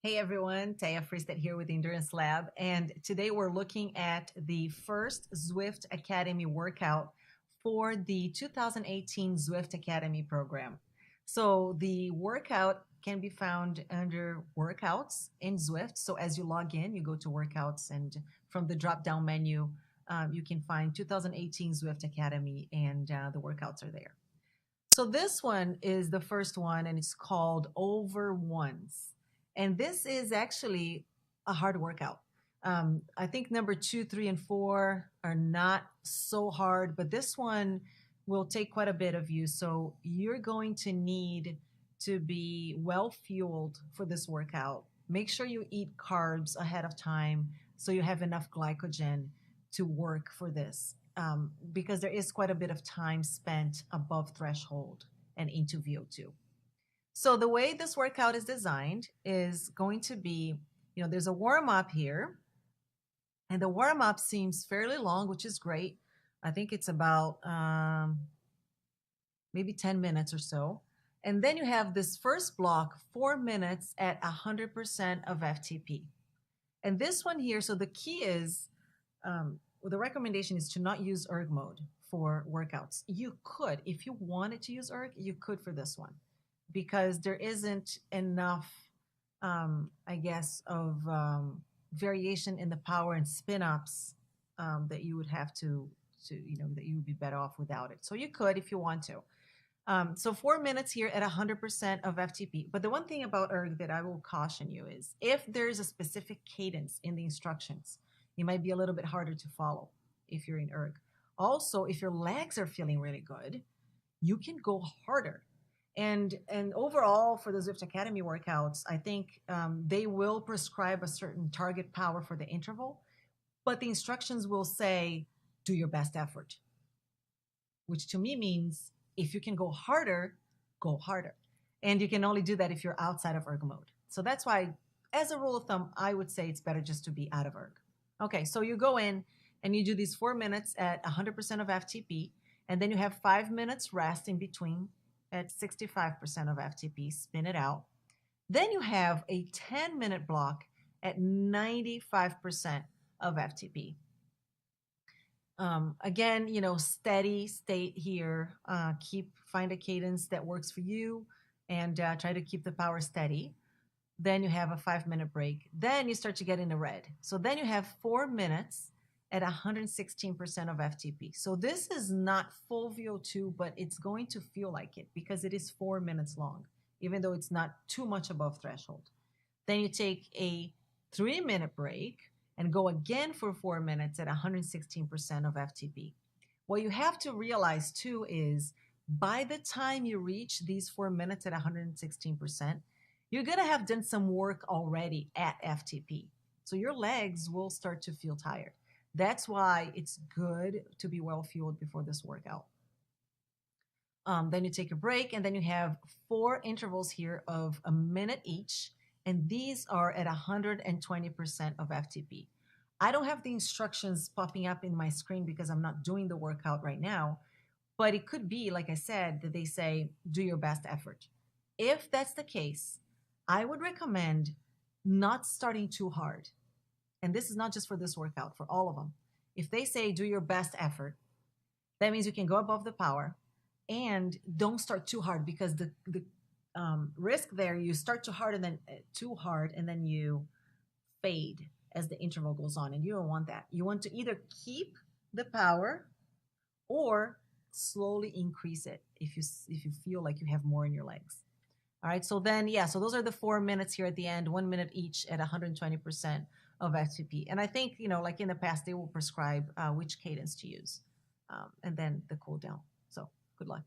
Hey everyone, Taya Freestead here with the Endurance Lab, and today we're looking at the first Zwift Academy workout for the 2018 Zwift Academy program. So the workout can be found under workouts in Zwift. So as you log in, you go to workouts, and from the drop-down menu, you can find 2018 Zwift Academy, and the workouts are there. So this one is the first one, and it's called Over Ones. And this is actually a hard workout. I think number 2, 3, and 4 are not so hard, but this one will take quite a bit of you. So you're going to need to be well fueled for this workout. Make sure you eat carbs ahead of time so you have enough glycogen to work for this, because there is quite a bit of time spent above threshold and into VO2. So the way this workout is designed is going to be, there's a warm up here, and the warm up seems fairly long, which is great. I think it's about maybe 10 minutes or so. And then you have this first block, 4 minutes at 100% of FTP. And this one here, so the key is, the recommendation is to not use erg mode for workouts. You could, if you wanted to use erg, you could for this one, because there isn't enough, I guess, of variation in the power and spin ups that you would have to, that you would be better off without it. So you could if you want to. So 4 minutes here at 100% of FTP. But the one thing about erg that I will caution you is if there's a specific cadence in the instructions, it might be a little bit harder to follow if you're in erg. Also, if your legs are feeling really good, you can go harder. And overall, for the Zwift Academy workouts, I think they will prescribe a certain target power for the interval, but the instructions will say, do your best effort, which to me means if you can go harder, go harder. And you can only do that if you're outside of erg mode. So that's why, as a rule of thumb, I would say it's better just to be out of erg. Okay, so you go in and you do these 4 minutes at 100% of FTP, and then you have 5 minutes rest in between at 65% of FTP, spin it out. Then you have a 10-minute block at 95% of FTP. Again, steady state here. Find a cadence that works for you, and try to keep the power steady. Then you have a 5-minute break. Then you start to get in the red. So then you have 4 minutes at 116% of FTP. So this is not full VO2, but it's going to feel like it because it is 4 minutes long, even though it's not too much above threshold. Then you take a 3-minute break and go again for 4 minutes at 116% of FTP. What you have to realize too is by the time you reach these 4 minutes at 116%, you're going to have done some work already at FTP. So your legs will start to feel tired. That's why it's good to be well fueled before this workout. Then you take a break, and then you have 4 intervals here of a minute each, and these are at 120% of FTP. I don't have the instructions popping up in my screen because I'm not doing the workout right now, but it could be, like I said, that they say, do your best effort. If that's the case, I would recommend not starting too hard. And this is not just for this workout, for all of them. If they say do your best effort, that means you can go above the power, and don't start too hard, because the risk there, you start too hard and then you fade as the interval goes on, and you don't want that. You want to either keep the power or slowly increase it if you feel like you have more in your legs. All right, so then, so those are the 4 minutes here at the end, 1 minute each at 120% of FTP. And I think, like in the past, they will prescribe which cadence to use, and then the cool down. So good luck.